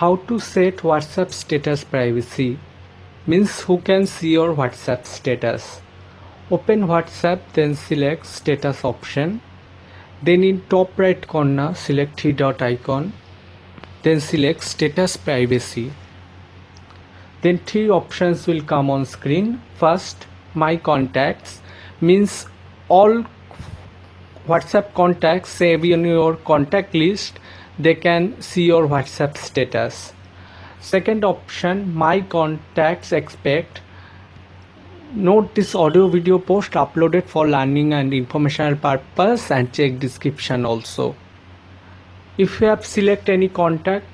How to set WhatsApp status privacy means who can see your WhatsApp status. Open WhatsApp, then select status option. Then in top right corner select three dot icon. Then select status privacy. Then three options will come on screen. First, my contacts means all WhatsApp contacts save in your contact list, they can see your WhatsApp status. Second option, my contacts expect. Note this audio video post uploaded for learning and informational purpose, and check description also. If you have select any contact,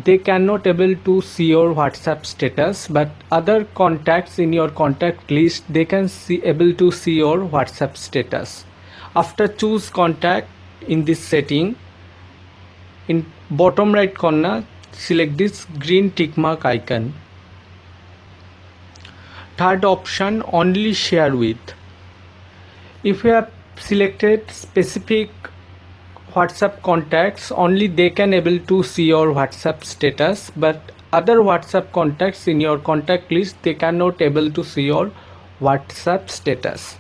they cannot able to see your WhatsApp status, but other contacts in your contact list, they can see able to see your WhatsApp status. After choose contact in this setting, in bottom right corner select this green tick mark icon. Third option, only share with. If you have selected specific WhatsApp contacts, only they can able to see your WhatsApp status, but other WhatsApp contacts in your contact list, they cannot able to see your WhatsApp status.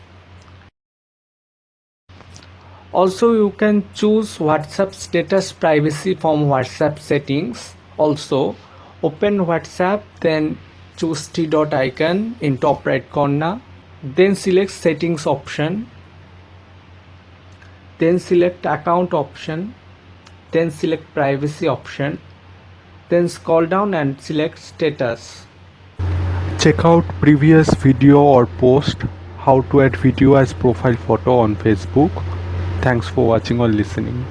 Also, you can choose WhatsApp status privacy from WhatsApp settings. Also, open WhatsApp, then choose three dot icon in top right corner, then select settings option, then select account option, then select privacy option, then scroll down and select status. Check out previous video or post how to add video as profile photo on Facebook. Thanks for watching or listening.